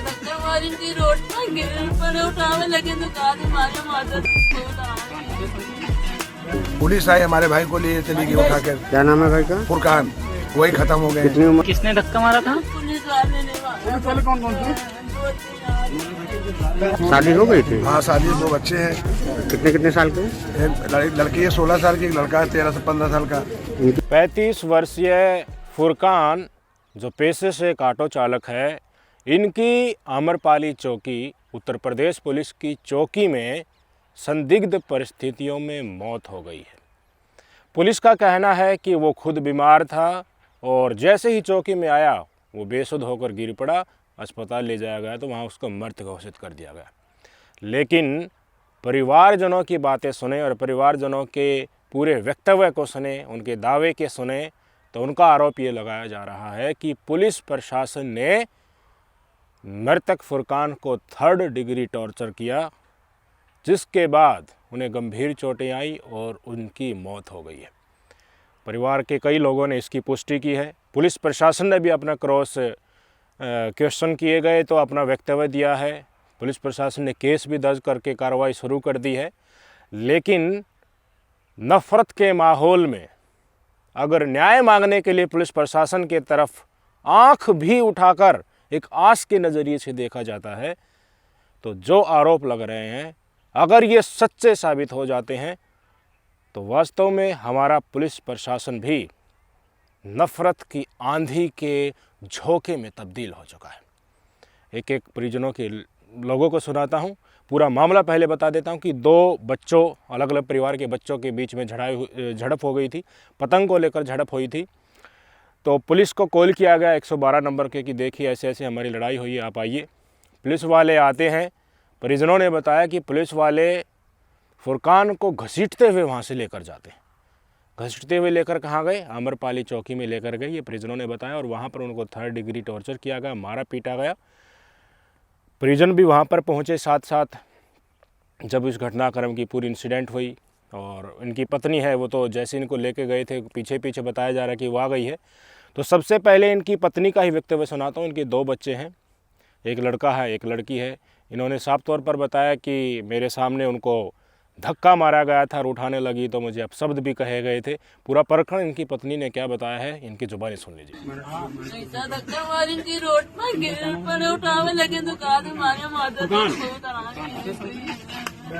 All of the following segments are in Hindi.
धक्का मारी थी रोड पर गिर पर उठावे लगे तो गाड़ी मारे माता पुलिस आई हमारे भाई को लिए चली गई उठा के। क्या नाम है भाई का? फुरकान, वही खत्म हो गए। कितनी उम्र? किसने धक्का मारा था? पुलिस वाले ने पुलिस वाले कौन कौन थे? शादी हो गई थी? हाँ शादी, 2 बच्चे हैं। कितने कितने साल के? एक लड़की है 16 साल की, एक लड़का है 13 से 15 साल का। 35 वर्षीय फुरकान जो पेशे से एक ऑटो चालक है, इनकी आम्रपाली चौकी उत्तर प्रदेश पुलिस की चौकी में संदिग्ध परिस्थितियों में मौत हो गई है। पुलिस का कहना है कि वो खुद बीमार था और जैसे ही चौकी में आया वो बेसुध होकर गिर पड़ा। अस्पताल ले जाया गया तो वहाँ उसको मृत घोषित कर दिया गया। लेकिन परिवारजनों की बातें सुने और परिवारजनों के पूरे वक्तव्य को सुने, उनके दावे के सुने, तो उनका आरोप ये लगाया जा रहा है कि पुलिस प्रशासन ने मृतक फुरकान को 3rd डिग्री टॉर्चर किया, जिसके बाद उन्हें गंभीर चोटें आई और उनकी मौत हो गई है। परिवार के कई लोगों ने इसकी पुष्टि की है। पुलिस प्रशासन ने भी अपना क्रॉस क्वेश्चन किए गए तो अपना वक्तव्य दिया है। पुलिस प्रशासन ने केस भी दर्ज करके कार्रवाई शुरू कर दी है। लेकिन नफ़रत के माहौल में अगर न्याय मांगने के लिए पुलिस प्रशासन के तरफ आंख भी उठाकर एक आस के नज़रिए से देखा जाता है, तो जो आरोप लग रहे हैं अगर ये सच्चे साबित हो जाते हैं तो वास्तव में हमारा पुलिस प्रशासन भी नफ़रत की आंधी के झोंके में तब्दील हो चुका है। एक एक परिजनों के लोगों को सुनाता हूँ। पूरा मामला पहले बता देता हूँ कि 2 बच्चों, अलग अलग परिवार के बच्चों के बीच में झड़प हो गई थी। पतंग को लेकर झड़प हुई थी। तो पुलिस को कॉल किया गया 112 नंबर के कि देखिए ऐसे ऐसे हमारी लड़ाई हुई है, आप आइए। पुलिस वाले आते हैं। परिजनों ने बताया कि पुलिस वाले फुरकान को घसीटते हुए वहाँ से लेकर जाते हैं। घसीटते हुए लेकर कहाँ गए? आम्रपाली चौकी में लेकर गए, ये परिजनों ने बताया। और वहाँ पर उनको 3rd डिग्री टॉर्चर किया गया, मारा पीटा गया। परिजन भी वहाँ पर पहुँचे साथ साथ जब इस घटनाक्रम की पूरी इंसिडेंट हुई। और इनकी पत्नी है, वो तो जैसे इनको लेके गए थे पीछे पीछे बताया जा रहा है कि वो आ गई है। तो सबसे पहले इनकी पत्नी का ही वक्तव्य सुनाता हूँ। इनके 2 बच्चे हैं, एक लड़का है एक लड़की है। इन्होंने साफ तौर पर बताया कि मेरे सामने उनको धक्का मारा गया था और उठाने लगी तो मुझे अपशब्द भी कहे गए थे। पूरा प्रकरण इनकी पत्नी ने क्या बताया है, इनकी जुबानी सुन लीजिए। ऐसा धक्का मारी थी रोड पर गिर पर उठावे लगे तो गाड़ी मारे माता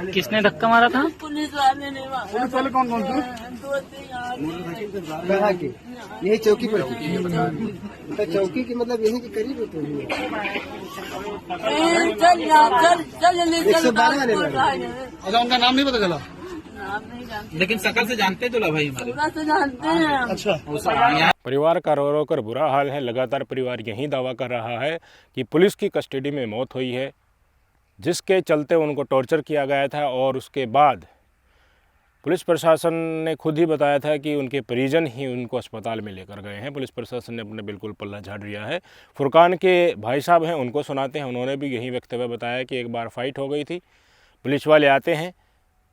किसने धक्का मारा था? पुलिस वाले ने पुलिस वाले कौन कौन थे? 2-3 कहाँ की? यही चौकी पर थी? तो चौकी की मतलब यही के करीब है। चल जल्दी चल। 112 वाले अच्छा, उनका नाम नहीं पता चला? नाम नहीं जानते, लेकिन शकल से जानते तो भाई हमारे। पूरा से जानते हैं हम। अच्छा, परिवार का रो रो कर बुरा हाल है। लगातार परिवार यही दावा कर रहा है कि पुलिस की कस्टडी में मौत हुई है, जिसके चलते उनको टॉर्चर किया गया था। और उसके बाद पुलिस प्रशासन ने खुद ही बताया था कि उनके परिजन ही उनको अस्पताल में लेकर गए हैं। पुलिस प्रशासन ने अपने बिल्कुल पल्ला झाड़ दिया है। फुरकान के भाई साहब हैं, उनको सुनाते हैं। उन्होंने भी यही वक्तव्य बताया कि एक बार फाइट हो गई थी, पुलिस वाले आते हैं,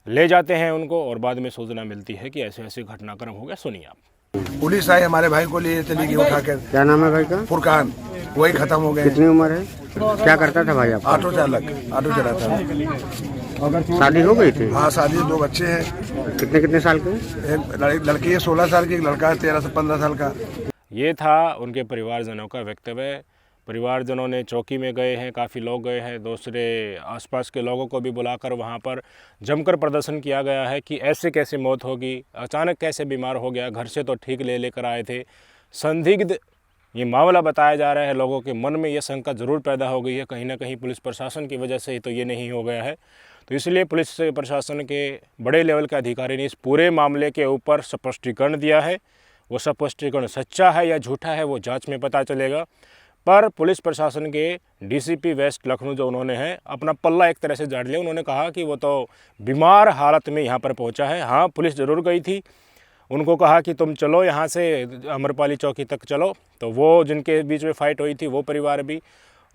ले जाते हैं उनको और बाद में सूचना मिलती है कि ऐसे ऐसे घटनाक्रम हो गया। सुनिए आप। पुलिस आई हमारे भाई को लिए चली गई उठा के। क्या नाम है भाई का? फुरकान, वही खत्म हो गए। कितनी उम्र है? क्या करता था भाई आप? ऑटो चालक, ऑटो चलाता है। शादी हो गई थी? हाँ शादी, 2 बच्चे हैं। कितने कितने साल के? एक लड़की है 16 साल की, एक लड़का है 13 से 15 साल का। ये था उनके परिवारजनों का वक्तव्य। परिवारजनों ने चौकी में गए हैं, काफ़ी लोग गए हैं, दूसरे आसपास के लोगों को भी बुलाकर वहाँ पर जमकर प्रदर्शन किया गया है कि ऐसे कैसे मौत होगी, अचानक कैसे बीमार हो गया, घर से तो ठीक लेकर आए थे। संदिग्ध ये मामला बताया जा रहा है। लोगों के मन में ये शंका ज़रूर पैदा हो गई है, कहीं ना कहीं पुलिस प्रशासन की वजह से ही तो ये नहीं हो गया है। तो इसलिए पुलिस प्रशासन के बड़े लेवल के अधिकारी ने इस पूरे मामले के ऊपर स्पष्टीकरण दिया है। वो स्पष्टीकरण सच्चा है या झूठा है वो जांच में पता चलेगा। पर पुलिस प्रशासन के डीसीपी वेस्ट लखनऊ जो उन्होंने है अपना पल्ला एक तरह से झाड़ लिया। उन्होंने कहा कि वो तो बीमार हालत में यहाँ पर पहुँचा है। हाँ, पुलिस ज़रूर गई थी, उनको कहा कि तुम चलो यहाँ से आम्रपाली चौकी तक चलो। तो वो जिनके बीच में फ़ाइट हुई थी वो परिवार भी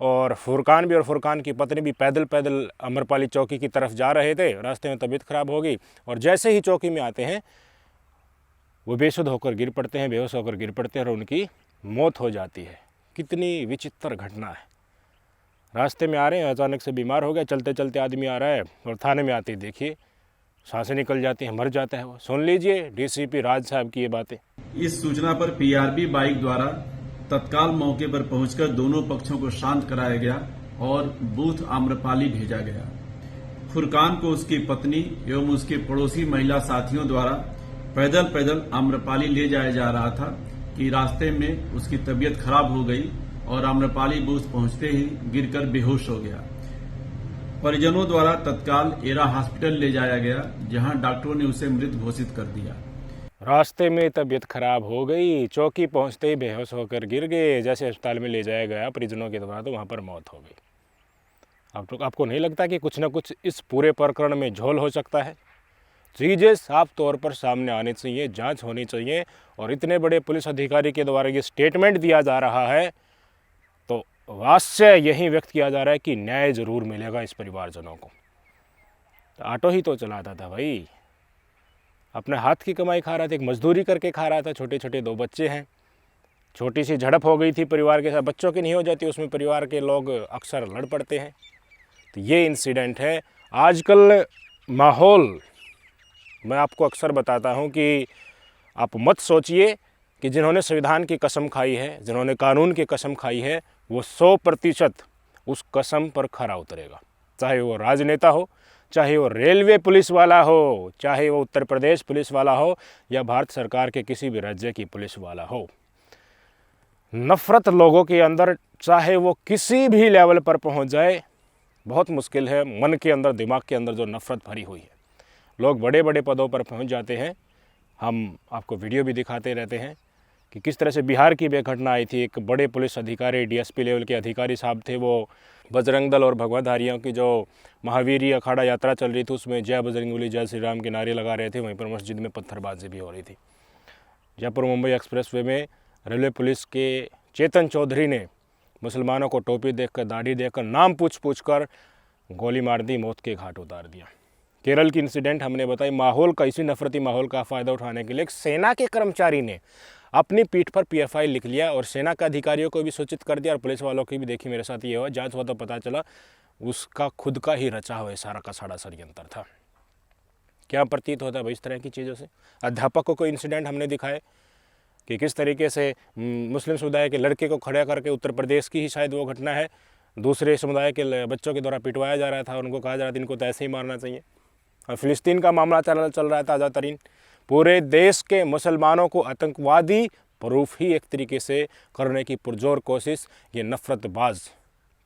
और फुरकान भी और फुरकान की पत्नी भी पैदल पैदल आम्रपाली चौकी की तरफ जा रहे थे। रास्ते में तबीयत ख़राब हो गई और जैसे ही चौकी में आते हैं वो बेसुध होकर गिर पड़ते हैं, बेहोश होकर गिर पड़ते हैं और उनकी मौत हो जाती है। कितनी विचित्र घटना है। रास्ते में आ रहे हैं, अचानक से बीमार हो गया, चलते चलते आदमी आ रहा है और थाने में आते ही देखिए सांसें निकल जाती हैं, मर जाता है वो। सुन लीजिए डीसीपी राज साहब की ये बातें। इस सूचना पर पीआरपी बाइक द्वारा तत्काल मौके पर पहुंचकर दोनों पक्षों को शांत कराया गया और बूथ आम्रपाली भेजा गया। फुरकान को उसकी पत्नी एवं उसके पड़ोसी महिला साथियों द्वारा पैदल आम्रपाली ले जाया जा रहा था कि रास्ते में उसकी तबीयत खराब हो गई और आम्रपाली बूथ पहुंचते ही गिरकर बेहोश हो गया। परिजनों द्वारा तत्काल एरा हॉस्पिटल ले जाया गया, जहां डॉक्टरों ने उसे मृत घोषित कर दिया। रास्ते में तबीयत खराब हो गई, चौकी पहुंचते ही बेहोश होकर गिर गए। जैसे अस्पताल में ले जाया गया परिजनों के द्वारा तो वहां पर मौत हो गई। आपको नहीं लगता कि कुछ न कुछ इस पूरे प्रकरण में झोल हो सकता है? चीज़ें साफ तौर पर सामने आनी चाहिए, जांच होनी चाहिए। और इतने बड़े पुलिस अधिकारी के द्वारा ये स्टेटमेंट दिया जा रहा है तो वास्य यही व्यक्त किया जा रहा है कि न्याय जरूर मिलेगा इस परिवारजनों को। तो ऑटो ही तो चलाता था भाई, अपने हाथ की कमाई खा रहा था, एक मजदूरी करके खा रहा था। छोटे छोटे 2 बच्चे हैं, छोटी सी झड़प हो गई थी परिवार के साथ, बच्चों की नहीं हो जाती, उसमें परिवार के लोग अक्सर लड़ पड़ते हैं। तो ये इंसिडेंट है। आजकल माहौल मैं आपको अक्सर बताता हूँ कि आप मत सोचिए कि जिन्होंने संविधान की कसम खाई है, जिन्होंने कानून की कसम खाई है, वो 100% उस कसम पर खरा उतरेगा। चाहे वो राजनेता हो, चाहे वो रेलवे पुलिस वाला हो, चाहे वो उत्तर प्रदेश पुलिस वाला हो या भारत सरकार के किसी भी राज्य की पुलिस वाला हो। नफ़रत लोगों के अंदर चाहे वो किसी भी लेवल पर पहुंच जाए, बहुत मुश्किल है। मन के अंदर, दिमाग के अंदर जो नफ़रत भरी हुई है, लोग बड़े बड़े पदों पर पहुंच जाते हैं। हम आपको वीडियो भी दिखाते रहते हैं कि किस तरह से बिहार की भी एक घटना आई थी। एक बड़े पुलिस अधिकारी, डीएसपी लेवल के अधिकारी साहब थे, वो बजरंग दल और भगवाधारियों की जो महावीरी अखाड़ा यात्रा चल रही थी, उसमें जय बजरंगबली जय श्री राम के नारे लगा रहे थे। वहीं पर मस्जिद में पत्थरबाजी भी हो रही थी। जयपुर मुंबई एक्सप्रेसवे में रेलवे पुलिस के चेतन चौधरी ने मुसलमानों को टोपी देखकर, दाढ़ी देखकर, नाम पूछ कर गोली मार दी, मौत के घाट उतार दिया। केरल की इंसिडेंट हमने बताई। माहौल का, इसी नफरती माहौल का फ़ायदा उठाने के लिए एक सेना के कर्मचारी ने अपनी पीठ पर पीएफआई लिख लिया और सेना के अधिकारियों को भी सूचित कर दिया और पुलिस वालों की भी। देखी मेरे साथ ये हुआ, जांच हुआ तो पता चला उसका खुद का ही रचा हुआ सारा का सारा षड्यंत्र था। क्या प्रतीत होता है भाई इस तरह की चीज़ों से? अध्यापकों को इंसिडेंट हमने दिखाए कि किस तरीके से मुस्लिम समुदाय के लड़के को खड़ा करके, उत्तर प्रदेश की ही शायद वो घटना है, दूसरे समुदाय के बच्चों के द्वारा पिटवाया जा रहा था और उनको कहा जा रहा था इनको तो ऐसे ही मारना चाहिए। और फिलिस्तीन का मामला चल रहा था ताज़ा तरीन। पूरे देश के मुसलमानों को आतंकवादी प्रूफ ही एक तरीके से करने की पुरजोर कोशिश, ये नफरतबाज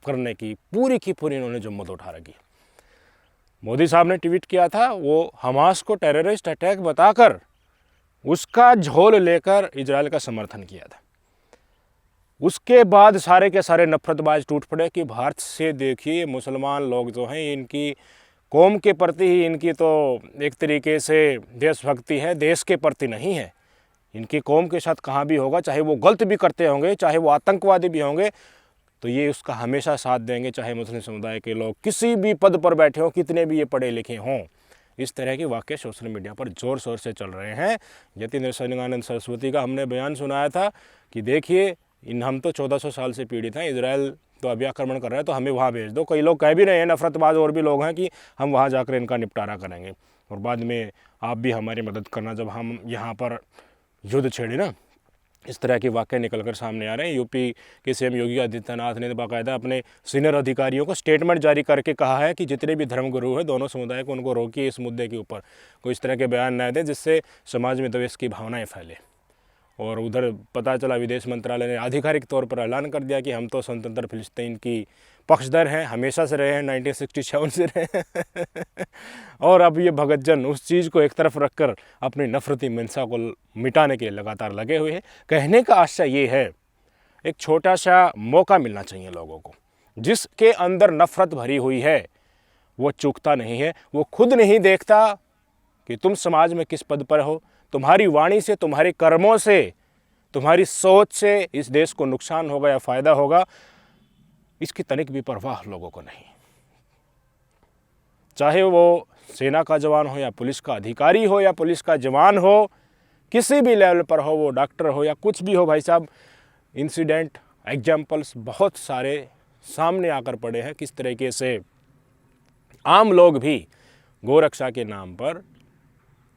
करने की पूरी इन्होंने जुम्मत उठा रखी। मोदी साहब ने ट्वीट किया था, वो हमास को टेररिस्ट अटैक बताकर उसका झोल लेकर इजराइल का समर्थन किया था। उसके बाद सारे के सारे नफरतबाज टूट पड़े कि भारत से देखिए मुसलमान लोग जो हैं, इनकी कौम के प्रति ही इनकी तो एक तरीके से देशभक्ति है, देश के प्रति नहीं है। इनकी कौम के साथ कहाँ भी होगा, चाहे वो गलत भी करते होंगे, चाहे वो आतंकवादी भी होंगे, तो ये उसका हमेशा साथ देंगे, चाहे मुस्लिम समुदाय के लोग किसी भी पद पर बैठे हों, कितने भी ये पढ़े लिखे हों। इस तरह के वाक़े सोशल मीडिया पर ज़ोर शोर से चल रहे हैं। यतीन्द्र संगानंद सरस्वती का हमने बयान सुनाया था कि देखिए हम तो 1400 साल से पीड़ित हैं, इजराइल तो अभी आक्रमण कर रहा है तो हमें वहाँ भेज दो। कई लोग कह भी रहे हैं, नफरतबाज और भी लोग हैं, कि हम वहाँ जाकर इनका निपटारा करेंगे और बाद में आप भी हमारी मदद करना जब हम यहाँ पर युद्ध छेड़े ना। इस तरह के वाक़े निकलकर सामने आ रहे हैं। यूपी के सीएम योगी आदित्यनाथ ने बाकायदा अपने सीनियर अधिकारियों को स्टेटमेंट जारी करके कहा है कि जितने भी धर्मगुरु हैं दोनों समुदाय को, उनको रोकिए इस मुद्दे के ऊपर, कोई इस तरह के बयान न दें जिससे समाज में द्वेष की भावनाएं फैले। और उधर पता चला विदेश मंत्रालय ने आधिकारिक तौर पर ऐलान कर दिया कि हम तो स्वतंत्र फिलिस्तीन की पक्षधर हैं, हमेशा से रहे हैं, 1967 से रहे हैं। और अब ये भगतजन उस चीज़ को एक तरफ रखकर अपनी नफरती मंशा को मिटाने के लिए लगातार लगे हुए हैं। कहने का आशय ये है, एक छोटा सा मौका मिलना चाहिए लोगों को। जिसके अंदर नफरत भरी हुई है वो चूकता नहीं है, वो खुद नहीं देखता कि तुम समाज में किस पद पर हो। तुम्हारी वाणी से, तुम्हारे कर्मों से, तुम्हारी सोच से इस देश को नुकसान होगा या फ़ायदा होगा, इसकी तनिक भी परवाह लोगों को नहीं। चाहे वो सेना का जवान हो या पुलिस का अधिकारी हो या पुलिस का जवान हो, किसी भी लेवल पर हो, वो डॉक्टर हो या कुछ भी हो। भाई साहब, इंसिडेंट एग्जाम्पल्स बहुत सारे सामने आकर पड़े हैं। किस तरीके से आम लोग भी गोरक्षा के नाम पर,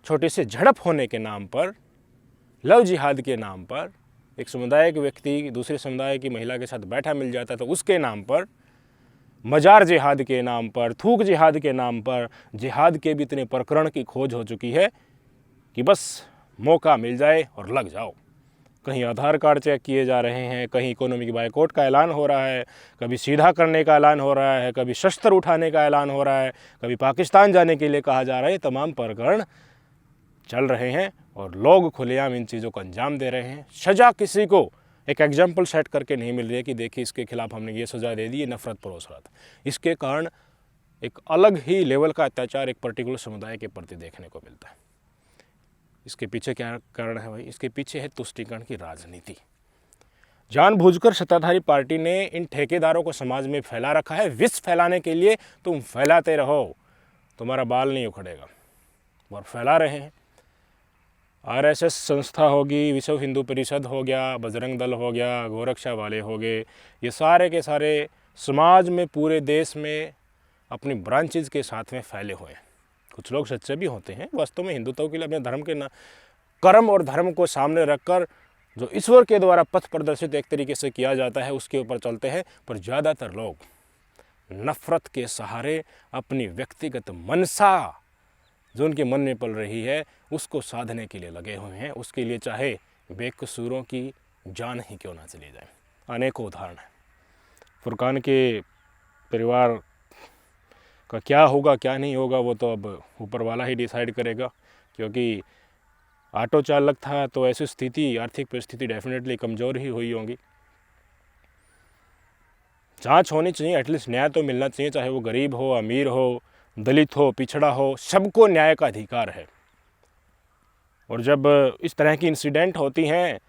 छोटे से झड़प होने के नाम पर, लव जिहाद के नाम पर, एक समुदाय के व्यक्ति दूसरे समुदाय की महिला के साथ बैठा मिल जाता है तो उसके नाम पर, मजार जिहाद के नाम पर, थूक जिहाद के नाम पर, जिहाद के भी इतने प्रकरण की खोज हो चुकी है कि बस मौका मिल जाए और लग जाओ। कहीं आधार कार्ड चेक किए जा रहे हैं, कहीं इकोनॉमिक बायकॉट का ऐलान हो रहा है, कभी सीधा करने का ऐलान हो रहा है, कभी शस्त्र उठाने का ऐलान हो रहा है, कभी पाकिस्तान जाने के लिए कहा जा रहा है। तमाम प्रकरण चल रहे हैं और लोग खुलेआम इन चीज़ों को अंजाम दे रहे हैं। सज़ा किसी को एक एग्जाम्पल सेट करके नहीं मिल रही है कि देखिए इसके खिलाफ हमने ये सज़ा दे दी, ये नफ़रत परोस रहा था। इसके कारण एक अलग ही लेवल का अत्याचार एक पर्टिकुलर समुदाय के प्रति देखने को मिलता है। इसके पीछे क्या कारण है भाई? इसके पीछे है तुष्टीकरण की राजनीति। जानबूझकर सत्ताधारी पार्टी ने इन ठेकेदारों को समाज में फैला रखा है। विष फैलाने के लिए तुम फैलाते रहो, तुम्हारा बाल नहीं उखड़ेगा, और फैला रहे हैं। आरएसएस संस्था होगी, विश्व हिंदू परिषद हो गया, बजरंग दल हो गया, गोरक्षा वाले हो गए, ये सारे के सारे समाज में, पूरे देश में अपनी ब्रांचेज के साथ में फैले हुए हैं। कुछ लोग सच्चे भी होते हैं, वास्तव में हिंदुत्व के लिए अपने धर्म के कर्म और धर्म को सामने रखकर जो ईश्वर के द्वारा पथ प्रदर्शित एक तरीके से किया जाता है उसके ऊपर चलते हैं। पर ज़्यादातर लोग नफ़रत के सहारे अपनी व्यक्तिगत मनसा जो उनके मन में पल रही है उसको साधने के लिए लगे हुए हैं। उसके लिए चाहे बेकसूरों की जान ही क्यों ना चली जाए। अनेकों उदाहरण हैं। फुरकान के परिवार का क्या होगा क्या नहीं होगा वो तो अब ऊपर वाला ही डिसाइड करेगा, क्योंकि ऑटो चालक था तो ऐसी स्थिति, आर्थिक परिस्थिति डेफिनेटली कमज़ोर ही हुई होंगी। जांच होनी चाहिए, एटलीस्ट न्याय तो मिलना चाहिए, चाहे वो गरीब हो, अमीर हो, दलित हो, पिछड़ा हो, सबको न्याय का अधिकार है। और जब इस तरह की इंसिडेंट होती हैं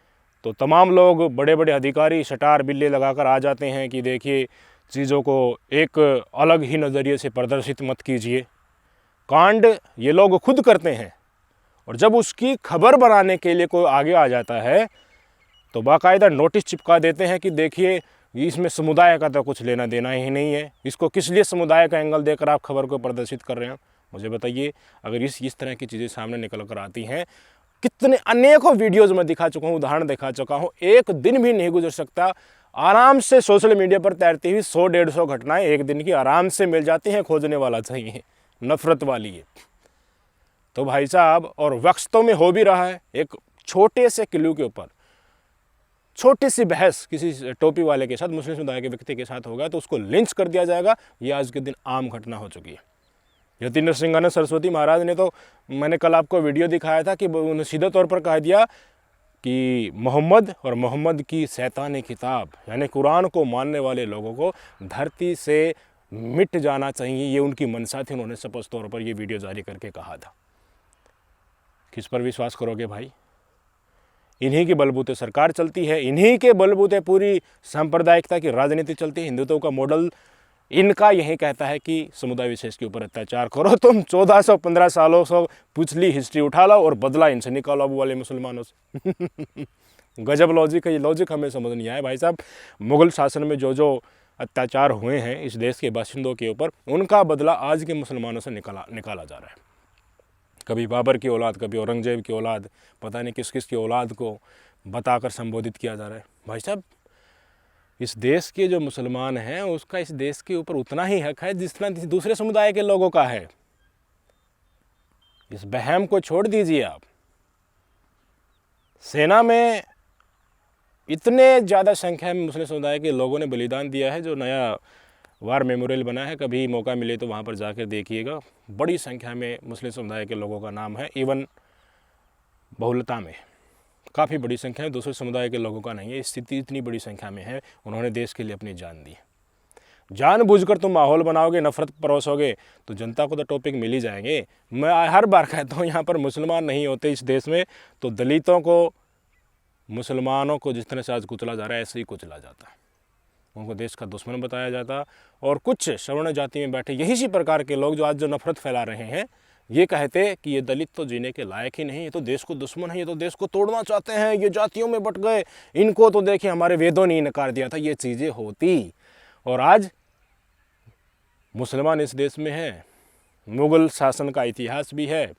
तो तमाम लोग, बड़े बड़े अधिकारी शटार बिल्ले लगाकर आ जाते हैं कि देखिए चीज़ों को एक अलग ही नज़रिए से प्रदर्शित मत कीजिए। कांड ये लोग खुद करते हैं और जब उसकी खबर बनाने के लिए कोई आगे आ जाता है तो बाकायदा नोटिस चिपका देते हैं कि देखिए इसमें समुदाय का तो कुछ लेना देना ही नहीं है, इसको किस लिए समुदाय का एंगल देकर आप खबर को प्रदर्शित कर रहे हैं। मुझे बताइए, अगर इस तरह की चीज़ें सामने निकल कर आती हैं, कितने अनेकों वीडियोज़ में दिखा चुका हूँ, उदाहरण दिखा चुका हूँ, एक दिन भी नहीं गुजर सकता आराम से सोशल मीडिया पर तैरती हुई 100-150 घटनाएं एक दिन की आराम से मिल जाती हैं। खोजने वाला चाहिए, नफ़रत वाली है तो भाई साहब। और वास्तव में हो भी रहा है। एक छोटे से क्लू के ऊपर छोटी सी बहस किसी टोपी वाले के साथ, मुस्लिम समुदाय के व्यक्ति के साथ होगा तो उसको लिंच कर दिया जाएगा। ये आज के दिन आम घटना हो चुकी है। यतीन्द्र सिंघानिया सरस्वती महाराज ने तो, मैंने कल आपको वीडियो दिखाया था कि उन्होंने सीधे तौर पर कह दिया कि मोहम्मद और मोहम्मद की शैतानी किताब यानी कुरान को मानने वाले लोगों को धरती से मिट जाना चाहिए। ये उनकी मनसा थी, उन्होंने स्पष्ट तौर पर ये वीडियो जारी करके कहा था। किस पर विश्वास करोगे भाई? इन्हीं के बलबूते सरकार चलती है, इन्हीं के बलबूते पूरी सांप्रदायिकता की राजनीति चलती है। हिंदुत्व का मॉडल इनका यही कहता है कि समुदाय विशेष के ऊपर अत्याचार करो। तुम 1415 सालों से पिछली हिस्ट्री उठा लो और बदला इनसे निकालो, अब वाले मुसलमानों से। गजब लॉजिक है ये। लॉजिक हमें समझ नहीं आया भाई साहब। मुगल शासन में जो जो अत्याचार हुए हैं इस देश के बाशिंदों के ऊपर, उनका बदला आज के मुसलमानों से निकाला जा रहा है। कभी बाबर की औलाद, कभी औरंगजेब की औलाद, पता नहीं किस किस की औलाद को बताकर संबोधित किया जा रहा है। भाई साहब, इस देश के जो मुसलमान हैं उसका इस देश के ऊपर उतना ही हक है जितना दूसरे समुदाय के लोगों का है। इस बहम को छोड़ दीजिए आप। सेना में इतने ज़्यादा संख्या में मुस्लिम समुदाय के लोगों ने बलिदान दिया है। जो नया वार मेमोरियल बना है, कभी मौका मिले तो वहाँ पर जाकर देखिएगा। बड़ी संख्या में मुस्लिम समुदाय के लोगों का नाम है। इवन बहुलता में काफ़ी बड़ी संख्या है, दूसरे समुदाय के लोगों का नहीं है। स्थिति इतनी बड़ी संख्या में है, उन्होंने देश के लिए अपनी जान दी। जानबूझकर तुम माहौल बनाओगे, नफरत परोसोगे तो जनता को तो टॉपिक मिल ही जाएंगे। मैं हर बार कहता हूँ, यहाँ पर मुसलमान नहीं होते इस देश में तो दलितों को, मुसलमानों को जिस तरह से आज कुचला जा रहा है ऐसे ही कुचला जाता, उनको देश का दुश्मन बताया जाता। और कुछ सवर्ण जाति में बैठे यही सी प्रकार के लोग जो आज जो नफरत फैला रहे हैं, ये कहते कि ये दलित तो जीने के लायक ही नहीं, ये तो देश को दुश्मन है, ये तो देश को तोड़ना चाहते हैं, ये जातियों में बट गए, इनको तो देखिए हमारे वेदों ने नकार दिया था। ये चीज़ें होती और आज मुसलमान इस देश में हैं। मुग़ल शासन का इतिहास भी है।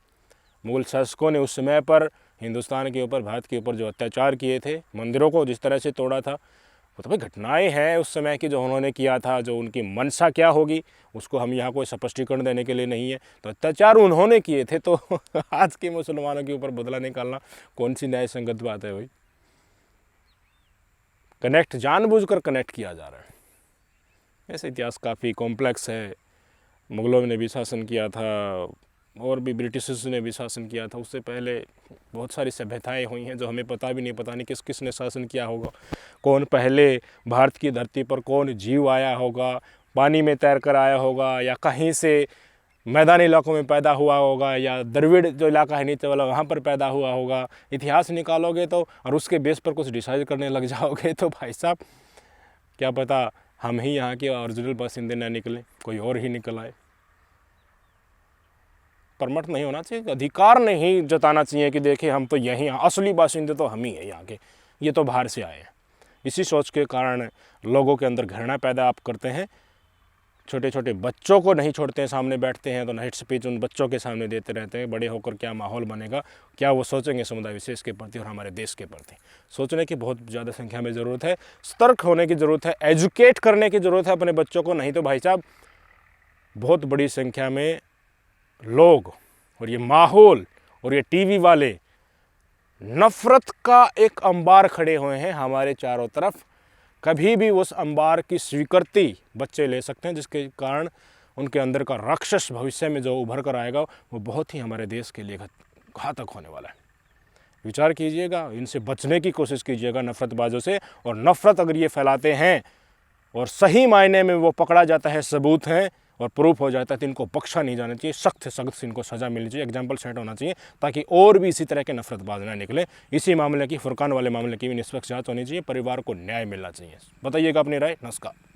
मुग़ल शासकों ने उस समय पर हिंदुस्तान के ऊपर, भारत के ऊपर जो अत्याचार किए थे, मंदिरों को जिस तरह से तोड़ा था, वो तो भाई घटनाएं हैं उस समय की जो उन्होंने किया था। जो उनकी मंशा क्या होगी उसको हम यहाँ कोई स्पष्टीकरण देने के लिए नहीं है। तो अत्याचार उन्होंने किए थे, तो आज के मुसलमानों के ऊपर बदला निकालना कौन सी न्याय संगत बात है भाई। कनेक्ट जानबूझकर कनेक्ट किया जा रहा है। ऐसे इतिहास काफ़ी कॉम्प्लेक्स है। मुग़लों ने भी शासन किया था और भी ब्रिटिशर्स ने भी शासन किया था। उससे पहले बहुत सारी सभ्यताएं हुई हैं जो हमें पता भी नहीं, पता नहीं किस किस ने शासन किया होगा। कौन पहले भारत की धरती पर कौन जीव आया होगा, पानी में तैर कर आया होगा या कहीं से मैदानी इलाकों में पैदा हुआ होगा या द्रविड़ जो इलाका है नीचे वाला वहाँ पर पैदा हुआ होगा। इतिहास निकालोगे तो और उसके बेस पर कुछ डिसाइड करने लग जाओगे तो भाई साहब क्या पता हम ही यहाँ के ओरिजिनल बासिंदे ना निकले, कोई और ही निकल आए। कर्मठ नहीं होना चाहिए, अधिकार नहीं जताना चाहिए कि देखिए हम तो यहीं असली बासिंदे तो हम ही हैं यहाँ के, ये तो बाहर से आए हैं। इसी सोच के कारण लोगों के अंदर घृणा पैदा आप करते हैं। छोटे छोटे बच्चों को नहीं छोड़ते हैं, सामने बैठते हैं तो नाइट स्पीच उन बच्चों के सामने देते रहते हैं। बड़े होकर क्या माहौल बनेगा, क्या वो सोचेंगे समुदाय विशेष के प्रति और हमारे देश के प्रति। सोचने की बहुत ज़्यादा संख्या में ज़रूरत है, सतर्क होने की ज़रूरत है, एजुकेट करने की ज़रूरत है अपने बच्चों को। नहीं तो भाई साहब बहुत बड़ी संख्या में लोग और ये माहौल और ये टीवी वाले नफ़रत का एक अंबार खड़े हुए हैं हमारे चारों तरफ। कभी भी उस अंबार की स्वीकृति बच्चे ले सकते हैं, जिसके कारण उनके अंदर का राक्षस भविष्य में जो उभर कर आएगा वो बहुत ही हमारे देश के लिए घातक होने वाला है। विचार कीजिएगा, इनसे बचने की कोशिश कीजिएगा, नफ़रतबाजों से। और नफ़रत अगर ये फैलाते हैं और सही मायने में वो पकड़ा जाता है, सबूत हैं और प्रूफ हो जाता है, तो इनको बख्शा नहीं जाना चाहिए। सख्त से सख्त इनको सज़ा मिलनी चाहिए, एग्जाम्पल सेट होना चाहिए, ताकि और भी इसी तरह के नफरतबाज ना निकले। इसी मामले की, फुरकान वाले मामले की भी निष्पक्ष जांच होनी चाहिए, परिवार को न्याय मिलना चाहिए। बताइएगा अपनी राय। नमस्कार।